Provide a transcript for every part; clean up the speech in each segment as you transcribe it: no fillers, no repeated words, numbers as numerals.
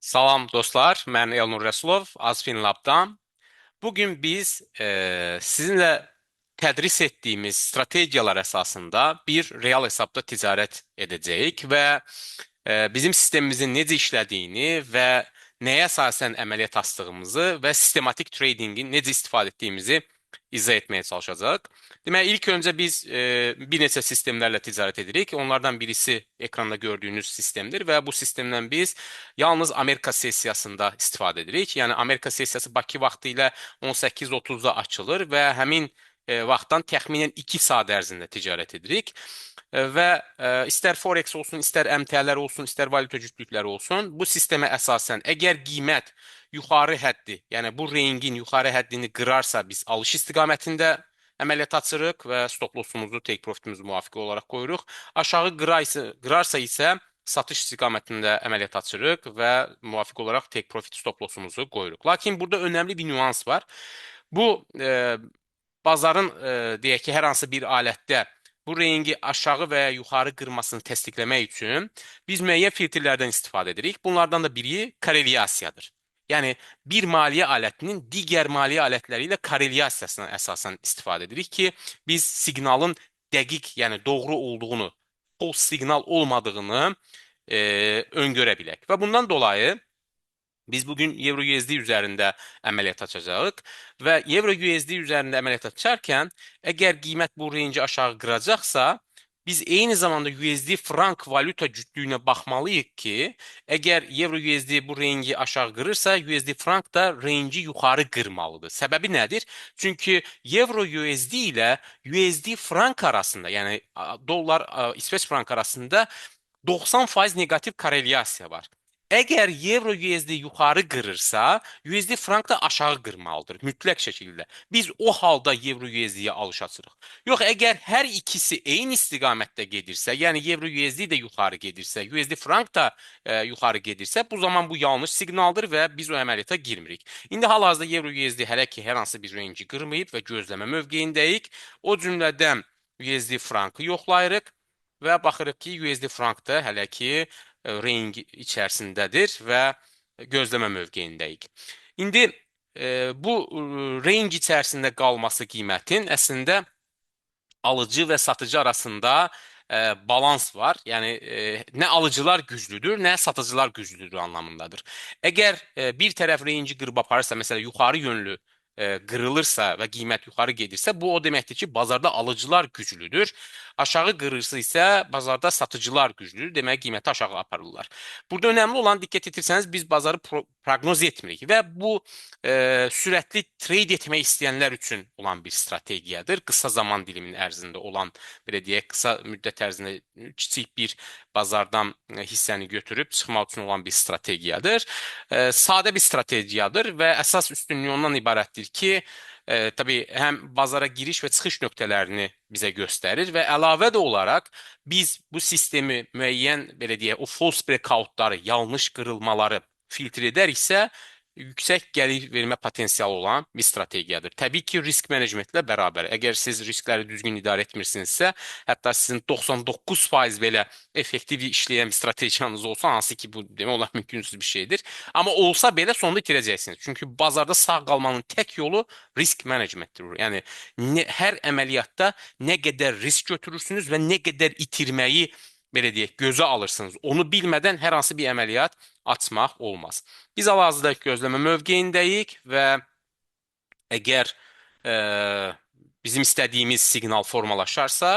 Salam dostlar, mən Elnur Rəsulov, Azfin Lab'dan. Bugün biz sizinlə tədris etdiyimiz strategiyalar əsasında bir real hesabda ticarət edəcəyik və bizim sistemimizin necə işlədiyini və nəyə əsasən əməliyyat açdığımızı və sistematik tradingin necə istifadə etdiyimizi izah etməyə çalışacaq. Demək, ilk öncə biz bir neçə sistemlərlə ticarət edirik. Onlardan birisi ekranda gördüyünüz sistemdir və bu sistemdən biz yalnız Amerika sessiyasında istifadə edirik. Yəni Amerika sessiyası Bakı vaxtı ilə 18:30-da açılır və həmin vaxtdan təxminən 2 saat ərzində ticarət edirik. Və istər Forex olsun, istər əmtələr olsun, istər valyuta cütlükləri olsun, bu sistemə əsasən əgər qiymət yuxarı həddi, yəni bu rengin yuxarı həddini qırarsa biz alış istiqamətində əməliyyat açırıq və stop lossumuzu, take profitimizi müvafiq olaraq qoyuruq. Aşağı qırarsa isə satış istiqamətində əməliyyat açırıq və müvafiq olaraq take profit stop lossumuzu qoyuruq. Lakin burada önəmli bir nüans var. Bu bazarın deyək ki, hər hansı bir alətdə bu rengi aşağı və ya yuxarı qırmasını təsdiqləmək üçün biz müəyyən filtrlərdən istifadə edirik. Bunlardan da biri korrelyasiyadır. Yəni bir maliyyə alətinin digər maliyyə alətləri ilə korrelyasiyasına əsasən istifadə edirik ki, biz siqnalın dəqiq, yəni doğru olduğunu, false siqnal olmadığını öngörə bilək. Və bundan dolayı biz bugün Euro-USD üzərində əməliyyat açacağıq və Euro-USD üzərində əməliyyat açarkən əgər qiymət bu range'i aşağı qıracaqsa, biz eyni zamanda USD frank valyuta cütlüyünə baxmalıyıq ki, əgər Euro-USD bu range'i aşağı qırırsa, USD frank da range'i yuxarı qırmalıdır. Səbəbi nədir? Çünki Euro-USD ilə USD frank arasında, yəni dollar, İsveç frank arasında 90% negativ korrelyasiya var. Əgər Euro-USD yuxarı qırırsa, USD frank da aşağı qırmalıdır, mütləq şəkildə. Biz o halda Euro-USD-yə alış açırıq. Yox, əgər hər ikisi eyni istiqamətdə gedirsə, yəni Euro-USD də yuxarı gedirsə, USD frank da yuxarı gedirsə, bu zaman bu yanlış siqnaldır və biz o əməliyyata girmirik. İndi hal-hazırda Euro-USD hələ ki, hər hansı bir range qırmayıb və gözləmə mövqeyindəyik. O cümlədən USD frankı yoxlayırıq və baxırıq ki, USD frank da hələ ki, range içərisindədir və gözləmə mövqeyindəyik. İndi bu range içərisində qalması qiymətin əslində alıcı və satıcı arasında balans var. Yəni nə alıcılar güclüdür, nə satıcılar güclüdür anlamındadır. Əgər bir tərəf range qırıb aparırsa, məsələn yuxarı yönlü qırılırsa və qiymət yuxarı gedirsə, bu o deməkdir ki, bazarda alıcılar güclüdür. Aşağı qırırsa isə bazarda satıcılar güclüdür. Demək, qiyməti aşağı aparırlar. Burada önəmli olan, diqqət etirsəniz, biz bazarı proqnoz etmirik və bu sürətli trade etmək istəyənlər üçün olan bir strategiyadır. Qısa zaman diliminin ərzində olan, belə deyək, qısa müddət ərzində kiçik bir bazardan hissəni götürüb çıxmaq üçün olan bir strategiyadır. Sadə bir strategiyadır və əsas üstünlüyü ondan ibarətdir ki, tabii həm bazara giriş və çıxış nöqtələrini bizə göstərir və əlavə də olaraq biz bu sistemi müəyyən, belə deyək, o false breakoutları, yanlış qırılmaları filtr edəriksə, yüksək gəlir vermə potensialı olan bir strategiyadır. Təbii ki, risk menecmentlə bərabər. Əgər siz riskləri düzgün idarə etmirsinizsə, hətta sizin 99% belə effektiv işləyən bir strategiyanız olsa, hansı ki, bu demək olar mümkünsüz bir şeydir. Amma olsa belə sonunda itirəcəksiniz. Çünki bazarda sağ qalmanın tək yolu risk menecmentdir. Yəni, hər əməliyyatda nə qədər risk götürürsünüz və nə qədər itirməyi belə deyək, gözə alırsınız. Onu bilmədən hər hansı bir əməliyyat açmaq olmaz. Biz hal-hazırda gözləmə mövqeyindəyik və əgər bizim istədiyimiz siqnal formalaşarsa,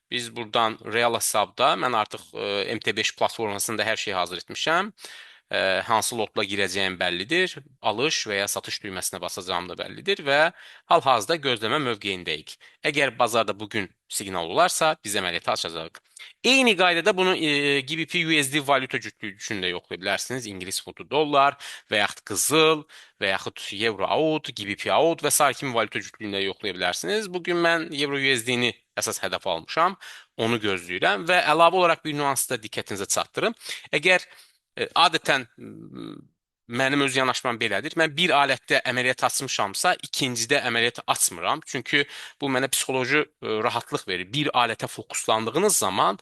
biz buradan real hesabda, mən artıq MT5 platformasında hər şeyi hazır etmişəm. Hansı lotla girəcəyim bəllidir, alış və ya satış düyməsinə basacağım da bəllidir və hal-hazırda gözləmə mövqeyindəyik. Əgər bazarda bugün siqnal olarsa, biz əməliyyatı açacağıq. Eyni qaydada bunu GBP USD valyuta cütlüyü üçün də yoxlaya bilərsiniz. İngilis funtu dollar və yaxud qızıl və yaxud euro out, GBP out və s. kimi valyuta cütlüyündə yoxlaya bilərsiniz. Bugün mən euro USD-ni əsas hədəf almışam, onu gözləyirəm və əlavə olaraq bir nüansı da diqqətinizə çatdırım. Əgər adətən mənim öz yanaşmam belədir. Mən bir alətdə əməliyyat açmışamsa, ikincidə əməliyyat açmıram. Çünki bu mənə psixoloji rahatlıq verir. Bir alətə fokuslandığınız zaman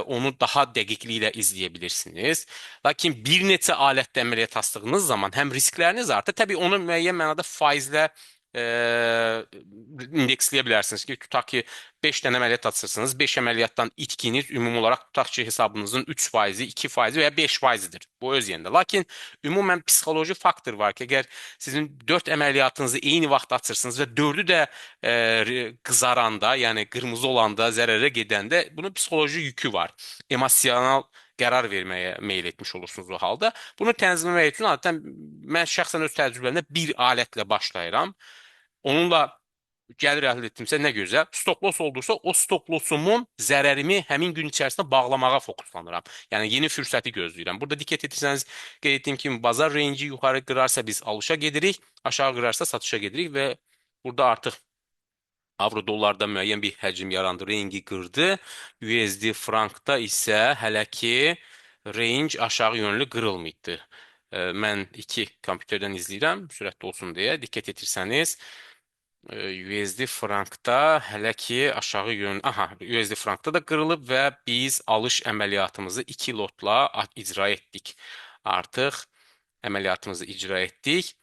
onu daha dəqiqliklə izləyə bilirsiniz. Lakin bir neçə alətdə əməliyyat açdığınız zaman həm riskləriniz artır, təbii onu müəyyən mənada faizlə e, indeksləyə bilərsiniz ki, tutaq ki, 5 dənə əməliyyat açırsınız. 5 əməliyyatdan itkiniz ümumi olaraq tutaq ki, hesabınızın 3%, 2% və ya 5%-dir. Bu öz yerində. Lakin ümumən psixoloji faktor var ki, əgər sizin 4 əməliyyatınızı eyni vaxt açırsınız və 4-ü də qızaranda, yəni qırmızı olanda, zərərə gedəndə bunun psixoloji yükü var. Emosional qərar verməyə meyl etmiş olursunuz o halda. Bunu tənzimləmək üçün adətən mən şəxsən öz təcrübəmdə bir alətlə başlayıram. Onunla gəlir əldə etdimsə nə gözəl. Stop loss oldusa o stop lossumun zərərimi həmin gün içərisində bağlamağa fokuslanıram. Yəni yeni fürsəti gözləyirəm. Burada diqqət etsəniz, qeyd etdiyim kimi bazar range'i yuxarı qırarsa biz alışa gedirik, aşağı qırarsa satışa gedirik və burada artıq avro dollarda müəyyən bir həcm yarandı, range'i qırdı. USD frankda isə hələ ki range aşağı yönlü qırılmayıbdır. Mən iki kompüterdən izləyirəm, sürətli olsun deyə. Diqqət etirsəniz, USD frankda hələ ki aşağı yön, USD frankda da qırılıb və biz alış əməliyyatımızı 2 lotla icra etdik. Artıq əməliyyatımızı icra etdik.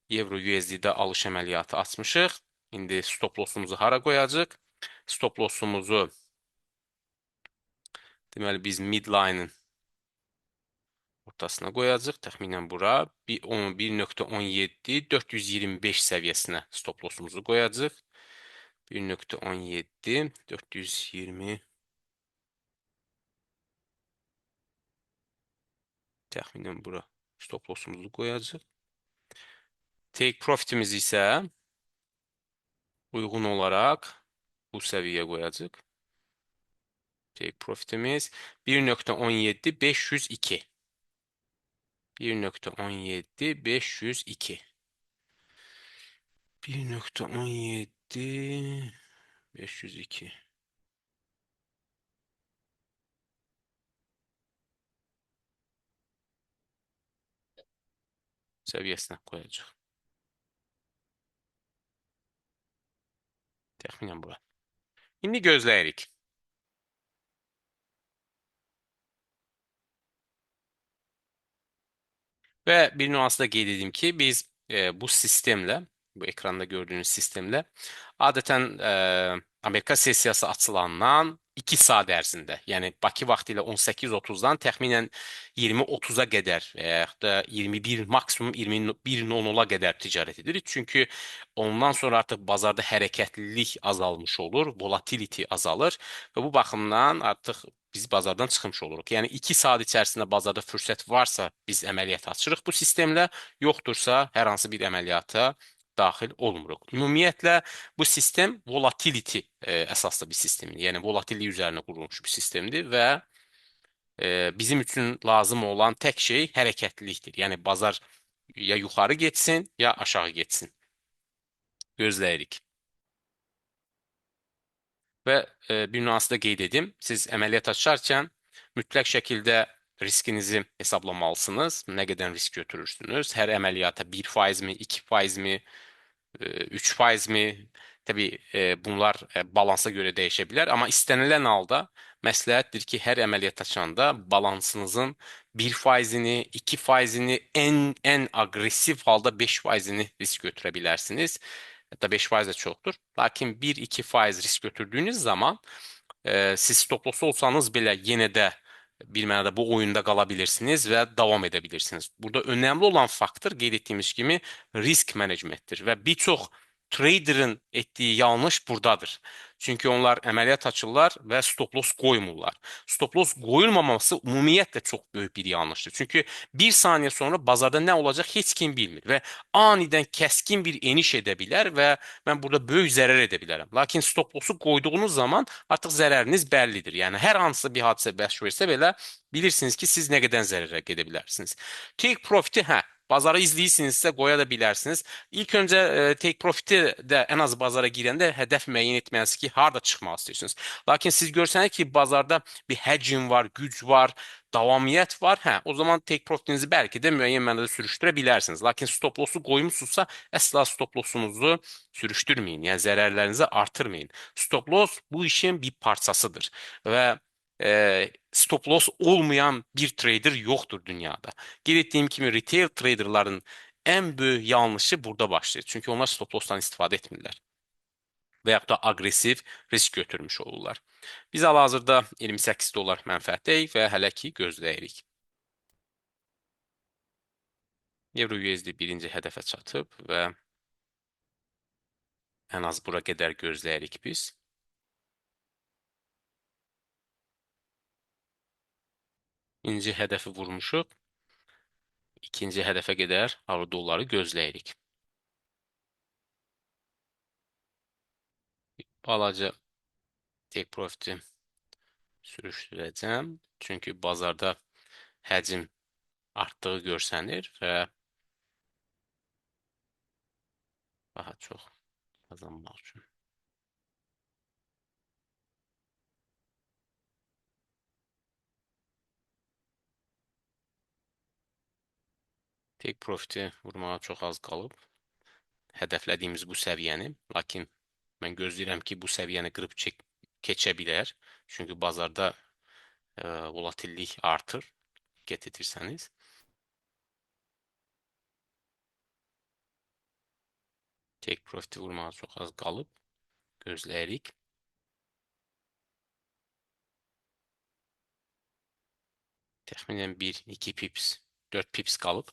Euro USD-də alış əməliyyatı açmışıq. İndi stop lossumuzu hara qoyacaq? Stop lossumuzu deməli biz midline-ın ortasına qoyacaq. Təxminən bura 1.17 425 səviyyəsinə stop lossumuzu qoyacaq. 1.17 420 təxminən bura stop lossumuzu qoyacaq. Take profitimiz isə uyğun olaraq bu səviyyə qoyacaq. Take profitimiz 1.17 502. 1.17 502. 1.17 502. Səviyyəsinə qoyacaq. Təxminən bura. İndi gözləyirik. Və bir nüansı da qeyd edeyim ki, biz bu sistemlə, bu ekranda gördüyünüz sistemlə adətən Amerika sessiyası açılandan 2 saat ərzində, yəni Bakı vaxtı ilə 18:30-dan təxminən 20:30-a qədər və yaxud da 21, maksimum 21:00-a qədər ticarət edirik. Çünki ondan sonra artıq bazarda hərəkətlilik azalmış olur, volatility azalır və bu baxımdan artıq biz bazardan çıxmış oluruq. Yəni 2 saat içərisində bazarda fürsət varsa biz əməliyyat açırıq bu sistemlə, yoxdursa hər hansı bir əməliyyata daxil olmuruq. Ümumiyyətlə bu sistem volatility əsaslı bir sistemdir. Yəni volatillik üzərinə qurulmuş bir sistemdir və bizim üçün lazım olan tək şey hərəkətlilikdir. Yəni bazar ya yuxarı getsin, ya aşağı getsin. Gözləyirik. Və bir nüansı da qeyd edim. Siz əməliyyat açarkən mütləq şəkildə riskinizi hesablamalısınız. Nə qədər risk götürürsünüz? Hər əməliyyata 1% mi, 2% mi, 3% mi? Təbii bunlar balansa görə dəyişə bilər. Amma istənilən halda məsləhətdir ki, hər əməliyyat açanda balansınızın 1%-ni, 2%-ni, ən aqressiv halda 5%-ni risk götürə bilərsiniz. Hətta 5% də çoxdur. Lakin 1-2% risk götürdüyünüz zaman siz stop loss olsanız belə yenə də bir mənada bu oyunda qala bilirsiniz və davam edə bilirsiniz. Burada önəmli olan faktor qeyd etdiyimiz kimi risk menecmentdir və bir çox traderın etdiyi yanlış buradadır. Çünki onlar əməliyyat açırlar və stop loss qoymurlar. Stop loss qoyulmaması ümumiyyətlə çox böyük bir yanlışdır. Çünki bir saniyə sonra bazarda nə olacaq heç kim bilmir və anidən kəskin bir eniş edə bilər və mən burada böyük zərər edə bilərəm. Lakin stop lossu qoyduğunuz zaman artıq zərəriniz bəllidir. Yəni hər hansı bir hadisə baş versə belə bilirsiniz ki, siz nə qədər zərərə gedə bilərsiniz. Take profit'i bazarı izləyirsinizsə qoya da bilərsiniz. İlk öncə take profit'i də ən az bazara girəndə hədəf müəyyən etməlisiniz ki, harda çıxmaq istəyirsiniz. Lakin siz görsəniz ki, bazarda bir həcm var, güc var, davamiyyət var, hə, o zaman take profitinizi bəlkə də müəyyən mənada sürüşdürə bilərsiniz. Lakin stop lossu qoymusunuzsa, əsla stop lossunuzu sürüşdürməyin, yəni zərərlərinizi artırmayın. Stop loss bu işin bir parçasıdır və stop loss olmayan bir trader yoxdur dünyada. Qeyd etdiyim kimi retail traderların ən böyük yanlışı burada başlayır. Çünki onlar stop lossdan istifadə etmirlər və yaxud da aqressiv risk götürmüş olurlar. Biz hal-hazırda 28 dollar mənfəətdəyik və hələ ki gözləyirik. Euro USD birinci hədəfə çatıb və ən az bura qədər gözləyirik biz. İkinci hədəfi vurmuşuq. İkinci hədəfə qədər avro dolları gözləyirik. Balaca take profit'i sürüşdürəcəm. Çünki bazarda həcm artdığı görsənir və daha çox qazanmaq üçün. Take profit'i vurmağa çox az qalıb. Hədəflədiyimiz bu səviyyəni. Lakin mən gözləyirəm ki, bu səviyyəni qırıb keçə bilər. Çünki bazarda volatillik artır. Diqqət etirsəniz. Take profit'i vurmağa çox az qalıb. Gözləyirik. Təxminən 1-2 pips, 4 pips qalıb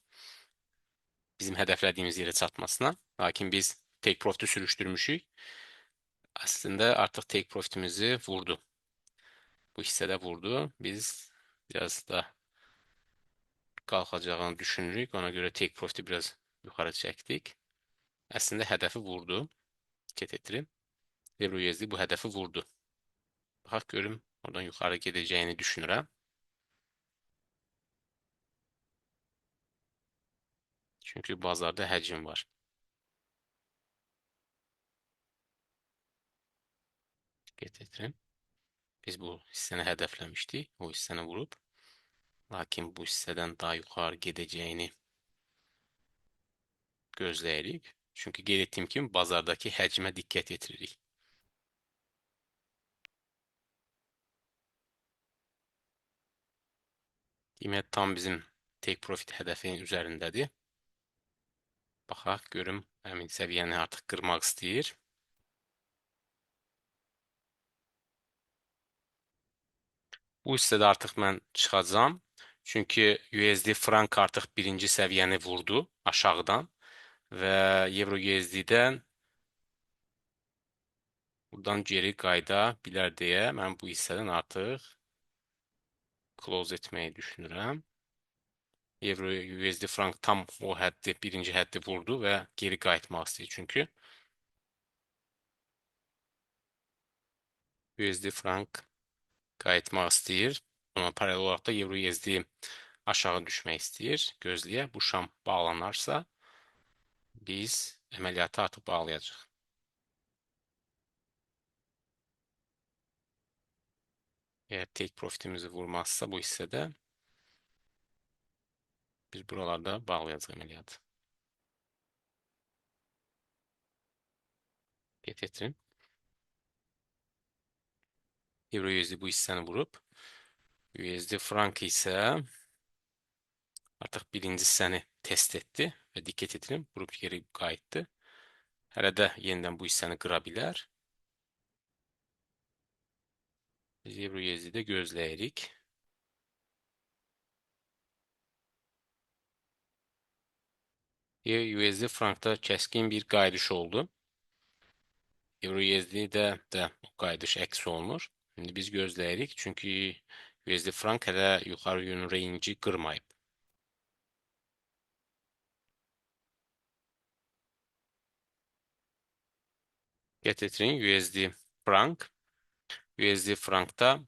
bizim hədəflədiyimiz yerə çatmasına. Lakin biz take profit'i sürüşdürmüşük. Əslində artıq take profit'imizi vurdu. Bu hissədə vurdu. Biz biraz da qalxacağını düşünürük. Ona görə take profit'i biraz yuxarı çəkdik. Əslində hədəfi vurdu. Diqqət etirim. Euro USD bu hədəfi vurdu. Baxaq görüm, oradan yuxarı gedəcəyini düşünürəm. Çünki bazarda həcm var. Diqqət etirim. Biz bu hissəni hədəfləmişdik. O hissəni vurub. Lakin bu hissədən daha yuxarı gedəcəyini gözləyirik. Çünki qeyd etdiyim kimi bazardakı həcmə diqqət yetiririk. Qiymət tam bizim take profit hədəfinin üzərindədir. Baxaq görüm, həmin səviyyəni artıq qırmaq istəyir. Bu hissədə artıq mən çıxacağam. Çünki USD frank artıq birinci səviyyəni vurdu aşağıdan və Euro USD-dən buradan geri qayıda bilər deyə mən bu hissədən artıq close etməyi düşünürəm. Euro USD frank tam o həddi, birinci həddi vurdu və geri qayıtmaq istəyir çünki. USD frank qayıtmaq istəyir. Ona paralel olaraq da Euro USD aşağı düşmək istəyir. Gözləyə bu şam bağlanarsa biz əməliyyatı artıq bağlayacaq. Eğer take profitimizi vurmazsa bu hissədə biz buralarda bağlayacaq əməliyyatı. Getirin. Euro USD bu hissəni vurub. USD frank isə artıq birinci hissəni test etdi və diqqət edin, vurub geri qayıtdı. Hələ də yenidən bu hissəni qıra bilər. Biz Euro USD-də gözləyirik. USD frankda kəskin bir qayıdış oldu. Euro USD-də də qayıdış əks olunur. İndi biz gözləyirik, çünki USD frank hələ yuxarı yönlü range'i qırmayıb. Getirin USD frank. USD frankda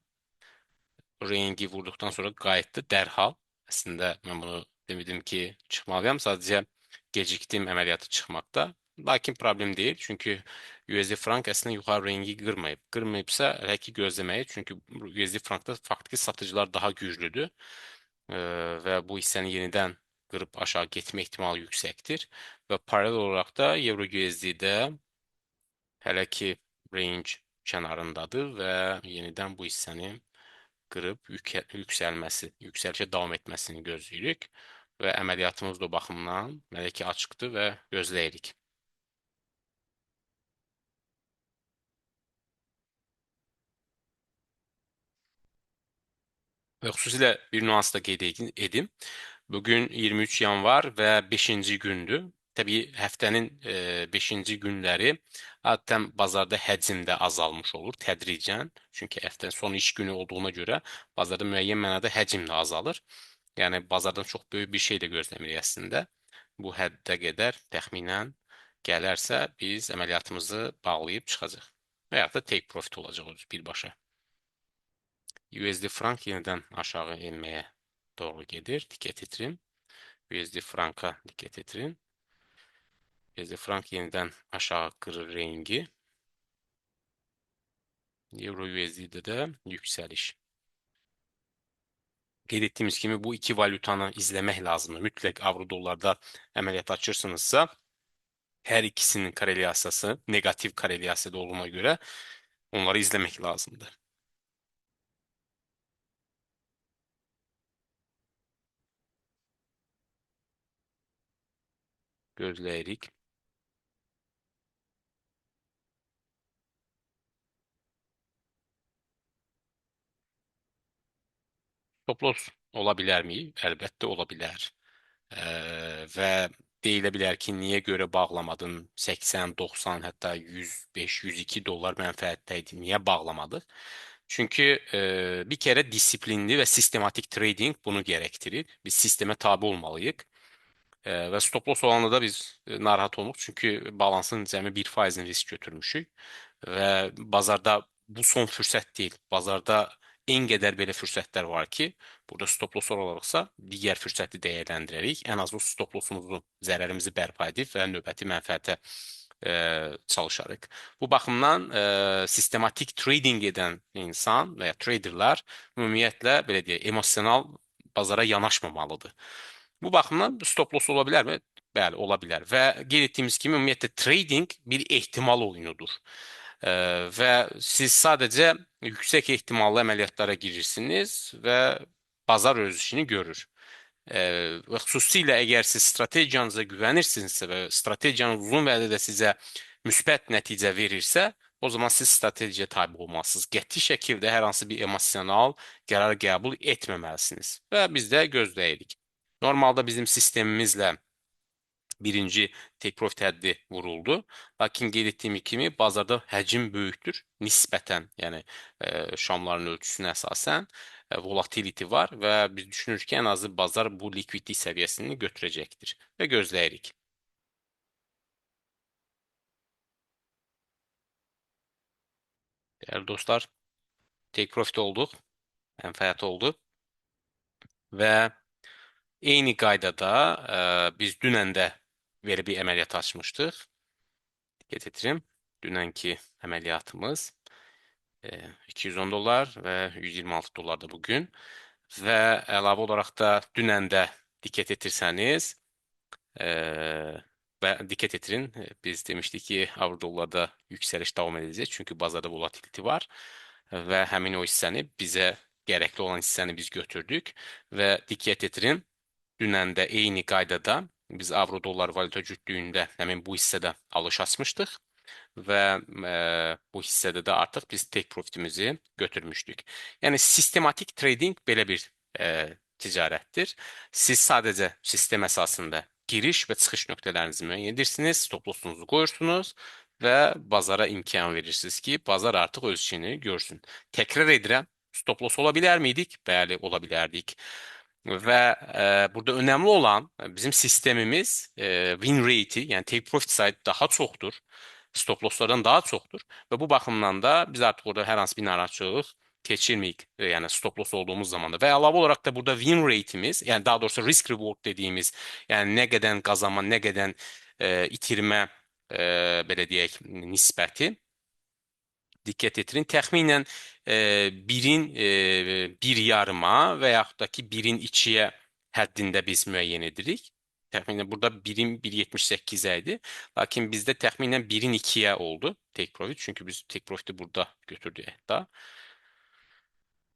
range'i vurduqdan sonra qayıtdı dərhal. Əslində mən bunu Demedim ki çıkmalıyam. Sadece geciktim əməliyyatı çıxmaqda. Lakin problem deyil. Çünki USD frank əslində yuxarı rengi qırmayıb. Qırmayıbsa hələ ki gözləməyi. Çünki USD frankda faktiki satıcılar daha güclüdür. Və bu hissəni yenidən qırıb aşağı getmə ehtimalı yüksəkdir. Və paralel olaraq da Euro USD-də hələ ki range kənarındadır və yenidən bu hissəni qırıb yüksəlişə davam etməsini gözləyirik və əməliyyatımız da o baxımdan hələ ki açıqdır və gözləyirik. Və xüsusilə bir nüans da qeyd edim. Bugün 23 yanvar və 5-ci gündür. Təbii həftənin 5-ci günləri adətən bazarda həcm də azalmış olur tədricən. Çünki həftənin son iş günü olduğuna görə bazarda müəyyən mənada həcm də azalır. Yəni bazardan çox böyük bir şey də gözləmirik əslində. Bu həddə qədər təxminən gələrsə biz əməliyyatımızı bağlayıb çıxacaq. Və yaxud da take profit olacaq o birbaşa. USD frank yenidən aşağı enməyə doğru gedir. Diqqət etirin. USD franka diqqət etirin. USD frank yenidən aşağı qırır rengi. Euro USD-də də yüksəliş. Qeyd etdiyimiz kimi bu iki valyutanı izləmək lazımdır. Mütləq avro dollarda əməliyyat açırsınızsa, hər ikisinin korelyasiyası negativ korelyasiyada olduğuna görə onları izləmək lazımdır. Gözləyirik. Stop loss ola bilərmi? Əlbəttə ola bilər. Və deyilə bilər ki, niyə görə bağlamadın? 80, 90, hətta 105, 102 dollar mənfəətdə idi. Niyə bağlamadıq? Çünki bir kərə disiplinli və sistematik trading bunu gərəktirir. Biz sistemə tabe olmalıyıq. Və stop loss olanda da biz narahat olmuq. Çünki balansın cəmi 1%-ni risk götürmüşük. Və bazarda bu son fürsət deyil. Bazarda en qədər belə fürsətlər var ki, burada stop loss olaraqsa digər fürsəti dəyərləndirərik. Ən az o stop lossumuzu, zərərimizi bərpa edib və növbəti mənfəətə çalışarıq. Bu baxımdan sistematik trading edən insan və ya traderlar ümumiyyətlə belə deyək, emosional bazara yanaşmamalıdır. Bu baxımdan stop loss ola bilərmi? Bəli, ola bilər. Və qeyd etdiyimiz kimi ümumiyyətlə trading bir ehtimal oyunudur. Və siz sadəcə yüksək ehtimallı əməliyyatlara girirsiniz və bazar öz işini görür. Və xüsusilə əgər siz strategiyanıza güvənirsinizsə və strategiyanız uzun vədədə sizə müsbət nəticə verirsə, o zaman siz stratejiyə tabe olmalısınız. Qəti şəkildə hər hansı bir emosional qərar qəbul etməməlisiniz. Və biz də gözləyirik. Normalda bizim sistemimizlə birinci take profit həddi vuruldu. Lakin qeyd etdiyim kimi bazarda həcm böyükdür nisbətən, yəni şamların ölçüsünə əsasən volatility var və biz düşünürük ki, ən azı bazar bu likvidlik səviyyəsini götürəcəkdir və gözləyirik. Dəyərli dostlar, take profit olduq, mənfəət oldu və eyni qaydada biz dünən də belə bir əməliyyat açmışdıq. Diqqət etirim, dünənki əməliyyatımız 210 dollar və 126 dollar da bugün. Və əlavə olaraq da dünən də diqqət etirsəniz və diqqət etirin, biz demişdik ki, avro dollarda yüksəliş davam edəcək, çünki bazarda volatility var və həmin o hissəni bizə gərəkli olan hissəni biz götürdük və diqqət etirin, dünən də eyni qaydada biz avro dollar valyuta cütlüyündə həmin bu hissədə alış açmışdıq və bu hissədə də artıq biz take profitimizi götürmüşdük. Yəni sistematik trading belə bir ticarətdir. Siz sadəcə sistem əsasında giriş və çıxış nöqtələrinizi müəyyən edirsiniz, stop lossunuzu qoyursunuz və bazara imkan verirsiniz ki, bazar artıq öz işini görsün. Təkrar edirəm, stop loss ola bilərmiydik? Bəli, ola bilərdik. Və burada önəmli olan bizim sistemimiz win rate'i, yəni take profit sayı daha çoxdur. Stop losslardan daha çoxdur və bu baxımdan da biz artıq orada hər hansı bir narahatçılıq keçirməyik, yəni stop loss olduğumuz zamanda və əlavə olaraq da burada win rate'imiz, yəni daha doğrusu risk reward dediyimiz, yəni nə qədər qazanma, nə qədər itirmə belə deyək nisbəti diqqət yetirin. Təxminən 1-in 1 yarıma və yaxud da ki 1-in 2-yə həddində biz müəyyən edirik. Təxminən burada 1-in 1.78 idi. Lakin bizdə təxminən 1-in 2-yə oldu take profit. Çünki biz take profit'i burada götürdük hətta.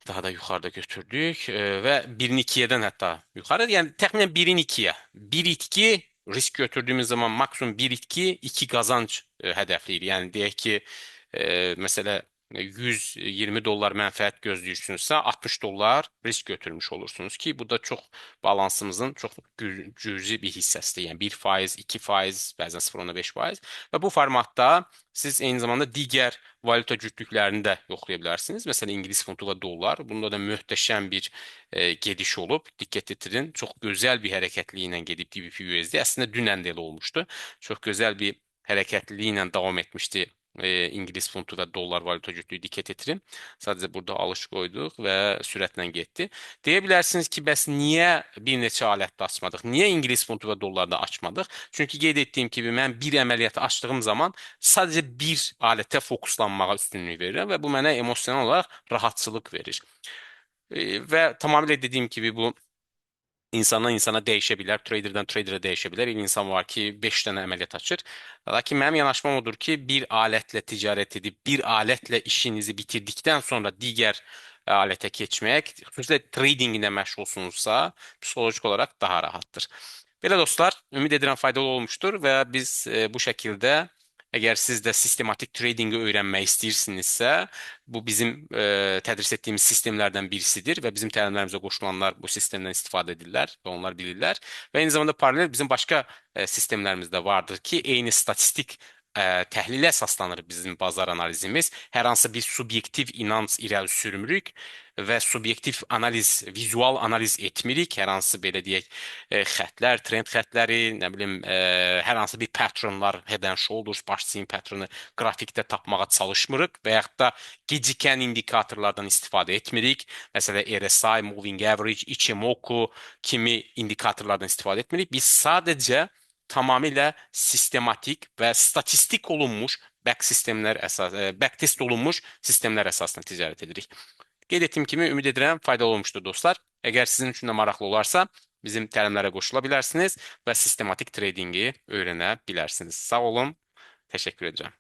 Daha da yuxarıda götürdük və 1-in 2-yədən hətta yuxarı. Yəni təxminən 1-in 2-yə. 1 itki risk götürdüyümüz zaman maksimum 1 itki 2 qazanc hədəfləyir. Yəni deyək ki, məsələ $120 mənfəət gözləyirsinizsə, $60 risk götürmüş olursunuz ki, bu da çox balansımızın çox cüzi bir hissəsidir. Yəni 1%, 2%, bəzən 0.5% və bu formatda siz eyni zamanda digər valyuta cütlüklərini də yoxlaya bilərsiniz. Məsələn, İngilis funtu və dollar. Bunda da möhtəşəm bir gediş olub. Diqqət yetirin. Çox gözəl bir hərəkətliyi ilə gedib GBP-USD. Əslində dünən də elə olmuşdu. Çox gözəl bir hərəkətliliyi ilə davam etmişdi İngilis funtu və dollar valyuta cütlüyü diqqət yetirin. Sadəcə burada alış qoyduq və sürətlə getdi. Deyə bilərsiniz ki, bəs niyə bir neçə alətdə açmadıq? Niyə İngilis funtu və dollarda açmadıq? Çünki qeyd etdiyim kimi mən bir əməliyyatı açdığım zaman sadəcə bir alətə fokuslanmağa üstünlük verirəm və bu mənə emosional olaraq rahatçılıq verir. Və tamamilə dediyim kimi bu İnsandan insana dəyişə bilər, traderdən traderə dəyişə bilər. Bir insan var ki, 5 dənə əməliyyat açır. Lakin mənim yanaşmam odur ki, bir alətlə ticarət edib, bir alətlə işinizi bitirdikdən sonra digər alətə keçmək, xüsusilə tradinglə məşğulsunuzsa, psixoloji olaraq daha rahatdır. Belə dostlar, ümid edirəm faydalı olmuşdur və biz bu şəkildə əgər siz də sistematik tradingi öyrənmək istəyirsinizsə, bu bizim tədris etdiyimiz sistemlərdən birisidir və bizim təlimlərimizə qoşulanlar bu sistemdən istifadə edirlər və onlar bilirlər. Və eyni zamanda paralel bizim başqa sistemlərimiz də vardır ki, eyni statistik təhlil əsaslanır bizim bazar analizimiz. Hər hansı bir subyektiv inanc irəli sürmürük və subyektiv analiz, vizual analiz etmirik. Hər hansı belə deyək xətlər, trend xətləri, nə bilim, hər hansı bir patternlar, head and shoulders, baş-çiyin patternu qrafikdə tapmağa çalışmırıq və yaxud da gecikən indikatorlardan istifadə etmirik. Məsələn, RSI, Moving Average, Ichimoku kimi indikatorlardan istifadə etmirik. Biz sadəcə tamamilə sistematik və statistik olunmuş backtest olunmuş sistemlər əsasında ticarət edirik. Qeyd etdiyim kimi, ümid edirəm faydalı olmuşdur dostlar. Əgər sizin üçün də maraqlı olarsa, bizim təlimlərə qoşula bilərsiniz və sistematik tradingi öyrənə bilərsiniz. Sağ olun, təşəkkür edirəm.